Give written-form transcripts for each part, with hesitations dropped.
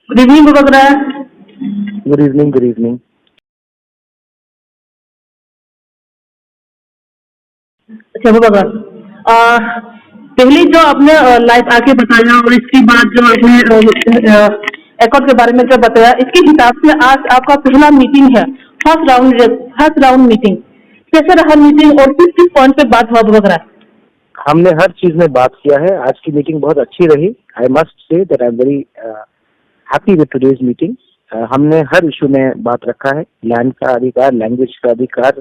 Good evening वगैरह। Good evening, good evening. अच्छा वगैरह, पहले जो आपने लाइव आके बताया और इसके बाद जो आपने अकाउंट के बारे में जो बताया, इसके हिसाब से आज आपका पहला मीटिंग है, फर्स्ट राउंड मीटिंग। कैसे रहा मीटिंग और किस किस पॉइंट पे बात हुआ वगैरह? हमने हर चीज में बात किया है। आज की मीटिंग बहुत अच्छी रही। I must say that I am very happy with today's meeting. हमने हर इशू में बात रखा है। लैंड का अधिकार, लैंग्वेज का अधिकार,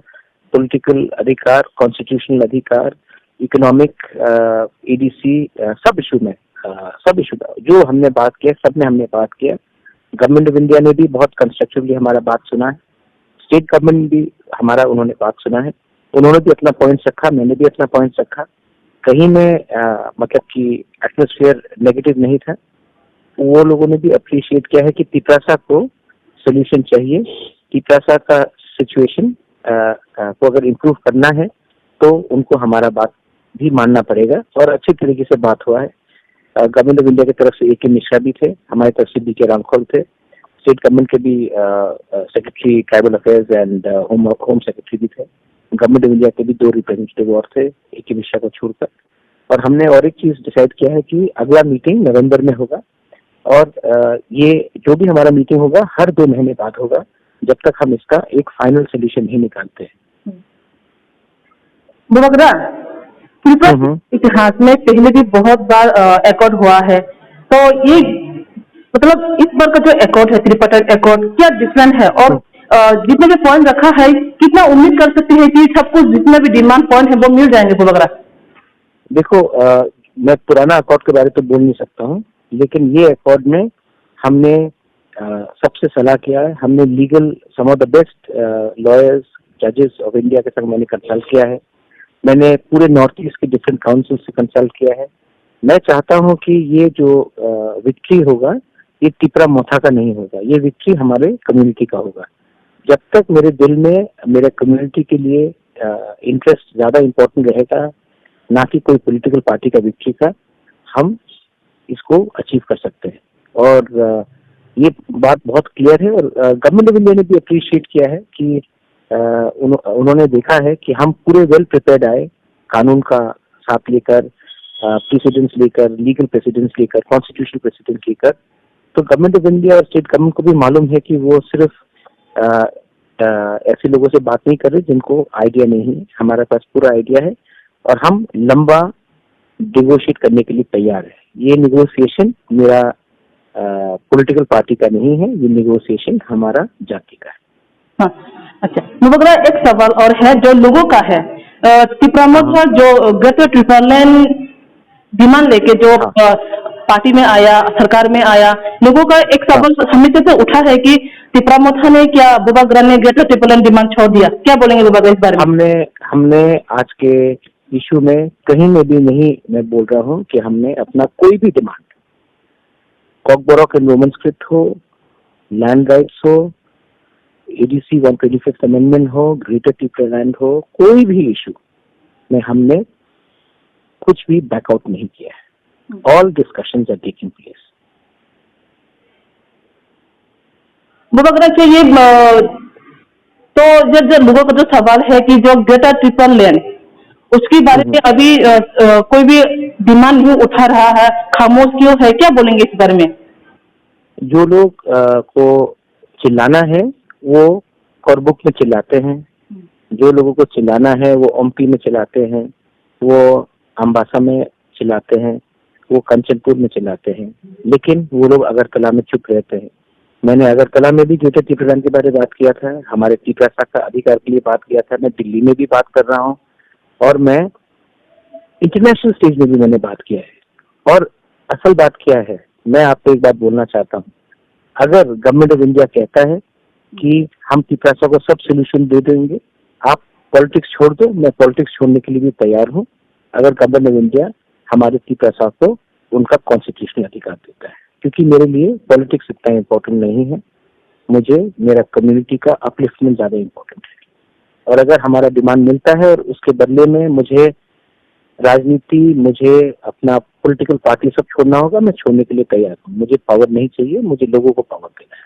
पॉलिटिकल अधिकार, कॉन्स्टिट्यूशनल अधिकार, इकोनॉमिक, एडीसी, सब इशू में जो हमने बात किया, सब में हमने बात किया। गवर्नमेंट ऑफ इंडिया ने भी बहुत कंस्ट्रक्टिवली हमारा बात सुना है। स्टेट गवर्नमेंट भी हमारा उन्होंने बात सुना है। उन्होंने भी अपना पॉइंट रखा, मैंने भी अपना पॉइंट रखा। कहीं में मतलब कि एटमॉस्फेयर नेगेटिव नहीं था। वो लोगों ने भी अप्रिशिएट किया है कि तिपरासा को सोल्यूशन चाहिए। तिपरासा का सिचुएशन को अगर इम्प्रूव करना है तो उनको हमारा बात भी मानना पड़ेगा, और अच्छी तरीके से बात हुआ है। गवर्नमेंट ऑफ इंडिया की तरफ से A.K. मिश्रा भी थे, हमारी तरफ से B.K. रामखोल थे, स्टेट गवर्नमेंट के भी secretary tribal affairs and home secretary भी थे। गवर्नमेंट ऑफ इंडिया के भी 2 रिप्रेजेंटेटिव और थे, A.K. मिश्रा को छोड़कर। और हमने और एक चीज डिसाइड किया है कि अगला मीटिंग नवंबर में होगा, और ये जो भी हमारा मीटिंग होगा हर 2 महीने बाद होगा, जब तक हम इसका एक फाइनल सोल्यूशन नहीं निकालते हैं। वगैरह, त्रिपुरा इतिहास में पहले भी बहुत बार अकॉर्ड हुआ है, तो ये मतलब इस बार का जो अकॉर्ड है, त्रिपटन अकॉर्ड, क्या डिफरेंट है? और जितने भी पॉइंट रखा है, कितना उम्मीद कर सकते हैं कि सबको जितने भी डिमांड पॉइंट है वो मिल जाएंगे वगैरह? देखो, मैं पुराना अकॉर्ड के बारे में तो बोल नहीं सकता हूँ, लेकिन ये अकॉर्ड में हमने सबसे सलाह किया है। हमने legal some of the best lawyers, जजेस ऑफ इंडिया के संग मैंने कंसल्ट किया है। मैंने पूरे नॉर्थ ईस्ट के डिफरेंट काउंसिल से कंसल्ट किया है। मैं चाहता हूँ कि ये जो विक्ट्री होगा, ये टिपरा मोथा का नहीं होगा, ये विक्ट्री हमारे कम्युनिटी का होगा। जब तक मेरे दिल में मेरे कम्युनिटी के लिए इंटरेस्ट ज्यादा इम्पोर्टेंट रहेगा, ना कि कोई पॉलिटिकल पार्टी का विक्ट्री का, हम इसको अचीव कर सकते हैं। और ये बात बहुत क्लियर है। और गवर्नमेंट ऑफ इंडिया ने भी अप्रिशिएट किया है कि उन्होंने देखा है कि हम पूरे वेल प्रिपेयर्ड आए, कानून का साथ लेकर, प्रेसिडेंस लेकर, लीगल प्रेसिडेंस लेकर, कॉन्स्टिट्यूशनल प्रेसिडेंस लेकर। तो गवर्नमेंट ऑफ इंडिया और स्टेट गवर्नमेंट को भी मालूम है कि वो सिर्फ ऐसे लोगों से बात नहीं कर रहे जिनको आइडिया नहीं है। हमारे पास पूरा आइडिया है और हम लंबा नेगोशिएट करने के लिए तैयार है। ये नेगोशिएशन मेरा पॉलिटिकल पार्टी का नहीं है, ये नेगोशिएशन हमारा जाति का है। हाँ, अच्छा वगैरह, एक सवाल और है जो लोगों का है। त्रिपुरा मोर्चा जो ग्रेटर ट्रिपलैंड डिमांड लेके जो पार्टी में आया, सरकार में आया, लोगों का एक सवाल हमेशा से उठा है कि त्रिपुरा मोर्चा ने क्या बुबाग्रा ने ग्रेटर ट्रिपलैंड डिमांड छोड़ दिया। क्या बोलेंगे बुबाग्रा इस बारे में? हमने आज के इशू में कहीं में भी नहीं मैं बोल रहा हूँ कि हमने अपना कोई भी demand, Kokborok and Roman script हो, लैंड राइट्स हो, एडीसी 125th अमेंडमेंट हो, ग्रेटर ट्रिपलैंड हो, कोई भी इशू में हमने कुछ भी बैकआउट नहीं किया है। All discussions are taking place. बुबाग्रा के ये तो जो लोगों का जो सवाल है कि जो ग्रेटर ट्रिपलैंड, उसके बारे में अभी कोई भी डिमांड नहीं उठा रहा है, खामोश क्यों है? क्या बोलेंगे इस बारे में? जो लोग को चिल्लाना है वो कोरबुक में चिल्लाते हैं, जो लोगों को चिल्लाना है वो ओमपी में चिल्लाते हैं, वो अम्बासा में चिल्लाते हैं, वो कंचनपुर में चिल्लाते हैं, लेकिन वो लोग अगरतला में चुप रहते हैं। मैंने अगरतला में भी ग्रेटर ट्रिपलैंड के बारे में बात किया था, हमारे त्रिपुरा का अधिकार के लिए बात किया था। मैं दिल्ली में भी बात कर रहा हूँ और मैं इंटरनेशनल स्टेज में भी मैंने बात किया है। और असल बात क्या है, मैं आपको एक बात बोलना चाहता हूँ। अगर गवर्नमेंट ऑफ इंडिया कहता है कि हम त्रिपुरा को सब सोल्यूशन दे देंगे, आप पॉलिटिक्स छोड़ दो, मैं पॉलिटिक्स छोड़ने के लिए भी तैयार हूँ। अगर गवर्नमेंट ऑफ इंडिया हमारे त्रिपुरा को उनका कॉन्स्टिट्यूशनल अधिकार देता है, क्योंकि मेरे लिए पॉलिटिक्स इतना इम्पोर्टेंट नहीं है। मुझे मेरा कम्युनिटी का अपलिफ्टमेंट ज्यादा इम्पोर्टेंट है। और अगर हमारा डिमांड मिलता है और उसके बदले में मुझे राजनीति, मुझे अपना पॉलिटिकल पार्टी सब छोड़ना होगा, मैं छोड़ने के लिए तैयार हूँ। मुझे पावर नहीं चाहिए, मुझे लोगों को पावर देना है।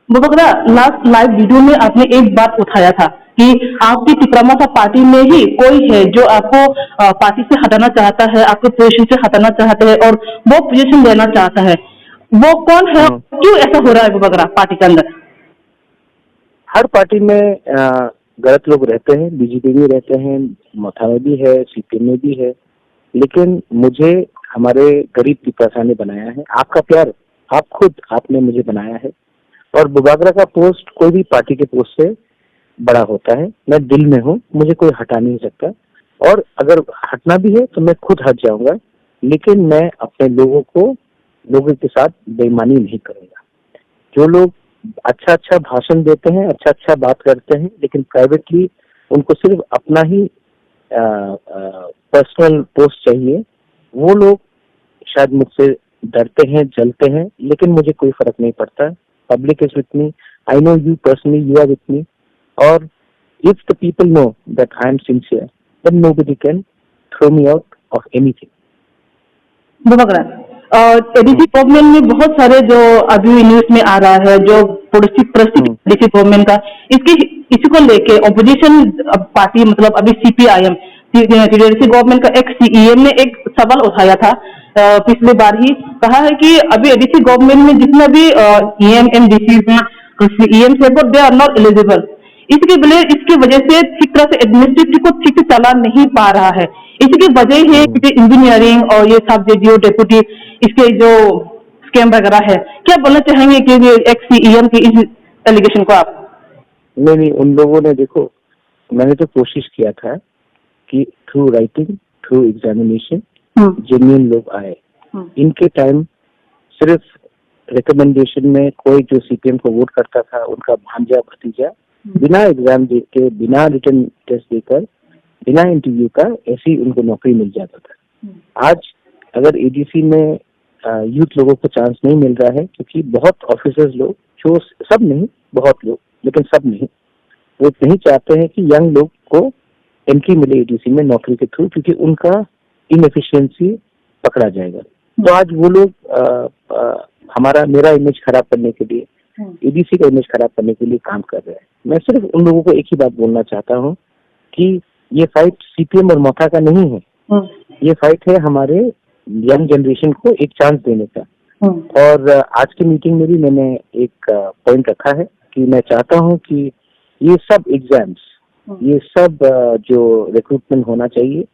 मुबगरा, लास्ट लाइव वीडियो में आपने एक बात उठाया था कि आपकी तिपरामोथा पार्टी में ही कोई है जो आपको पार्टी से हटाना चाहता है, आपको पोजीशन से हटाना चाहता है और वो पोजीशन लेना चाहता है। वो कौन है? क्यों ऐसा हो रहा है मुबगरा पार्टी के अंदर? हर पार्टी में गलत लोग रहते हैं, बीजेपी में रहते हैं, मोथा में भी है, सीपीएम में भी है, लेकिन मुझे हमारे गरीब तिपरासा ने बनाया है। आपका प्यार, आप खुद आपने मुझे बनाया है, और बुबागरा का पोस्ट कोई भी पार्टी के पोस्ट से बड़ा होता है। मैं दिल में हूँ, मुझे कोई हटा नहीं सकता, और अगर हटना भी है तो मैं खुद हट जाऊंगा, लेकिन मैं अपने लोगों के साथ बेईमानी नहीं करूंगा। जो लोग अच्छा अच्छा भाषण देते हैं, अच्छा अच्छा बात करते हैं, लेकिन प्राइवेटली उनको सिर्फ अपना ही पर्सनल पोस्ट चाहिए, वो लोग शायद मुझसे डरते हैं, जलते हैं, लेकिन मुझे कोई फर्क नहीं पड़ता। Public is with me, I know you personally, you are with me, और if the people know that I am sincere, then nobody can throw me out of anything. मुबगरा, एडीसी गवर्नमेंट में बहुत सारे जो अभी न्यूज में आ रहा है, जो एडीसी गवर्नमेंट का, इसी को लेके ऑपोजिशन पार्टी मतलब अभी सीपीआईएम एडीसी गवर्नमेंट का एक सीईएम ने एक सवाल उठाया था पिछली बार ही, कहा है कि अभी एडीसी गवर्नमेंट में जितने भी ईएम एमडीसी सीईएम है वो दे आर नॉट एलिजिबल। इसकी वजह से ठीक तरह से एडमिनिस्ट्रेटिव को ठीक से चला नहीं पा रहा है। इसकी वजह है कि इंजीनियरिंग और ये सब जो डेप्यूटी इसके जो स्कैम वगैरह है। क्या बोलना चाहेंगे कि एक्स सीईएम की इस एलिगेशन को आप? नहीं, उन लोगों ने, देखो, मैंने तो कोशिश किया था कि through writing, through examination genuine लोग आए। इनके टाइम सिर्फ रिकमेंडेशन में कोई जो सीपीएम को वोट करता था, उनका भांजा भतीजा बिना एग्जाम दे के, बिना रिटन टेस्ट देकर, बिना इंटरव्यू का ऐसी उनको नौकरी मिल जाता था। आज अगर एडीसी में यूथ लोगों को चांस नहीं मिल रहा है, क्योंकि बहुत ऑफिसर्स लोग, जो सब नहीं, बहुत लोग, लेकिन सब नहीं, वो नहीं चाहते हैं कि यंग लोग को एंट्री मिले एडीसी में नौकरी के थ्रू, क्योंकि उनका इनएफिशिएंसी पकड़ा जाएगा। तो आज वो लोग मेरा इमेज खराब करने के लिए, एडीसी का इमेज खराब करने के लिए काम कर रहे हैं। मैं सिर्फ उन लोगों को एक ही बात बोलना चाहता हूँ कि ये फाइट सीपीएम और मोथा का नहीं है, ये फाइट है हमारे यंग जनरेशन को एक चांस देने का। और आज की मीटिंग में भी मैंने एक पॉइंट रखा है कि मैं चाहता हूँ कि ये सब एग्जाम्स, ये सब जो रिक्रूटमेंट होना चाहिए,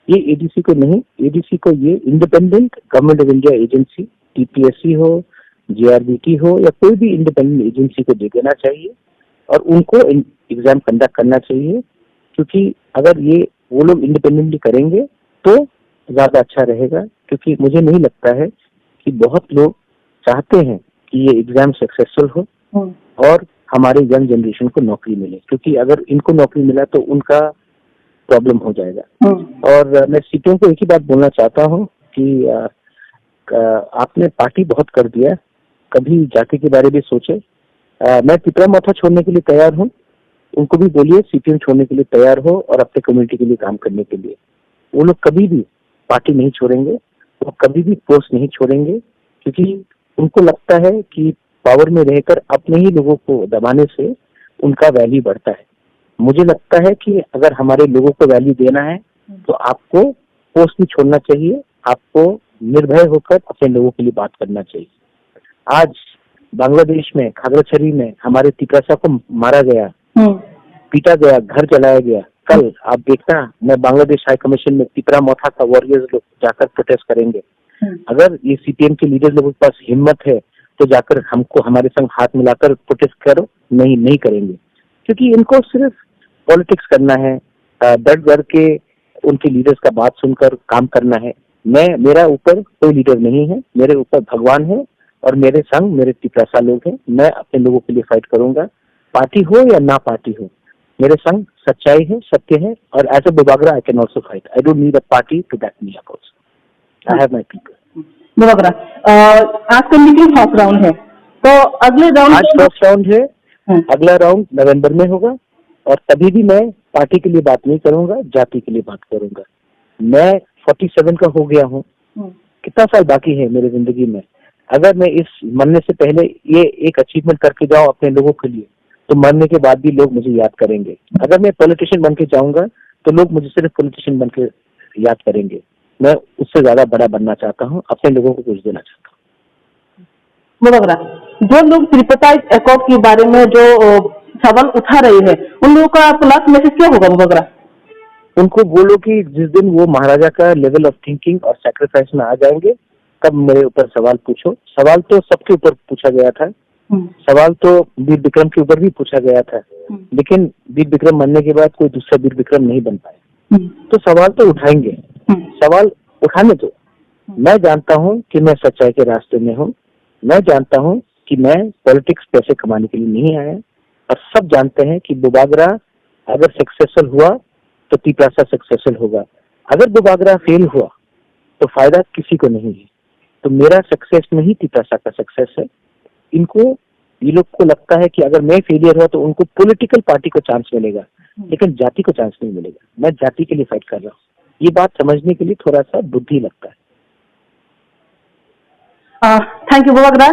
ये एडीसी को नहीं, एडीसी को ये independent government of India agency, TPSC हो, जेआरबीटी हो, या कोई भी इंडिपेंडेंट एजेंसी को दे देना चाहिए, और उनको एग्जाम कंडक्ट करना चाहिए। क्योंकि अगर ये वो लोग इंडिपेंडेंटली करेंगे तो ज्यादा अच्छा रहेगा, क्योंकि मुझे नहीं लगता है कि बहुत लोग चाहते हैं कि ये एग्जाम सक्सेसफुल हो और हमारे यंग जनरेशन को नौकरी मिले, क्योंकि अगर इनको नौकरी मिला तो उनका प्रॉब्लम हो जाएगा। और मैं सीपीएम को एक ही बात बोलना चाहता हूँ कि आपने पार्टी बहुत कर दिया, कभी जाति के बारे में सोचे। मैं तिपरामोथा छोड़ने के लिए तैयार हूँ, उनको भी बोलिए सीपीएम छोड़ने के लिए तैयार हो और अपने कम्युनिटी के लिए काम करने के लिए। वो लोग कभी भी पार्टी नहीं छोड़ेंगे, वो कभी भी पोस्ट नहीं छोड़ेंगे, क्योंकि उनको लगता है कि पावर में रहकर अपने ही लोगों को दबाने से उनका वैल्यू बढ़ता है। मुझे लगता है कि अगर हमारे लोगों को वैल्यू देना है तो आपको पोस्ट नहीं छोड़ना चाहिए, आपको निर्भय होकर अपने लोगों के लिए बात करना चाहिए। आज बांग्लादेश में खागड़ाछड़ी में हमारे तिपरासा को मारा गया, पीटा गया, घर जलाया गया। कल आप देखना, मैं बांग्लादेश हाई कमीशन में तिपरामोथा का वॉरियर्स लोग जाकर प्रोटेस्ट करेंगे। अगर ये सीपीएम के लीडर लोगों के पास हिम्मत है तो जाकर हमको हमारे संग हाथ मिलाकर प्रोटेस्ट करो। नहीं करेंगे, क्योंकि इनको सिर्फ पॉलिटिक्स करना है, डर डर के उनके लीडर्स का बात सुनकर काम करना है। मेरा ऊपर कोई लीडर नहीं है, मेरे ऊपर भगवान है और मेरे संग मेरे तिपरासा लोग हैं। मैं अपने लोगों के लिए फाइट करूंगा, पार्टी हो या ना पार्टी हो। मेरे संग सच्चाई है, सत्य है, और as a Bubagra I can also fight. I don't need a party to back me up also. I have my people. Bubagra, आज का मीटिंग फर्स्ट राउंड है, तो अगले राउंड, आज फर्स्ट राउंड है, अगला राउंड नवंबर में होगा, और तभी भी मैं पार्टी के लिए बात नहीं करूंगा, जाति के लिए बात करूंगा। मैं 47 का हो गया हूँ, कितना साल बाकी है मेरी जिंदगी में। अगर मैं इस मरने से पहले ये एक अचीवमेंट करके जाऊं अपने लोगों के लिए, तो मरने के बाद भी लोग मुझे याद करेंगे। अगर मैं पॉलिटिशियन बन के जाऊंगा तो लोग मुझे सिर्फ पॉलिटिशियन बन के याद करेंगे। मैं उससे ज्यादा बड़ा बनना चाहता हूँ, अपने लोगों को कुछ देना चाहता हूँ। मुबगरा, जो लोग त्रिपताइज अकॉर्ड के बारे में जो सवाल उठा रहे हैं, उन लोगों का आपको लास्ट मैसेज क्या होगा मुबगरा? उनको बोलो कि जिस दिन वो महाराजा का लेवल ऑफ थिंकिंग और सैक्रिफाइस में आ जाएंगे, तब मेरे ऊपर सवाल पूछो। सवाल तो सबके ऊपर पूछा गया था, सवाल तो वीर विक्रम के ऊपर भी पूछा गया था, लेकिन वीर विक्रम मरने के बाद कोई दूसरा वीर विक्रम नहीं बन पाए। तो सवाल तो उठाएंगे, सवाल उठाने दो। मैं जानता हूँ कि मैं सच्चाई के रास्ते में हूँ, मैं जानता हूँ कि मैं पॉलिटिक्स पैसे कमाने के लिए नहीं आया, और सब जानते हैं कि बुबागरा अगर सक्सेसफुल हुआ तो तिपरासा सक्सेसफुल होगा, अगर बुबागरा फेल हुआ तो फायदा किसी को नहीं है। तो मेरा सक्सेस नहीं तिपरासा का सक्सेस है। ये लोग को लगता है कि अगर मैं फेलियर हुआ तो उनको पॉलिटिकल पार्टी को चांस मिलेगा, लेकिन जाति को चांस नहीं मिलेगा। मैं जाति के लिए फाइट कर रहा हूँ। ये बात समझने के लिए थोड़ा सा बुद्धि लगता है। Thank you मुबगरा।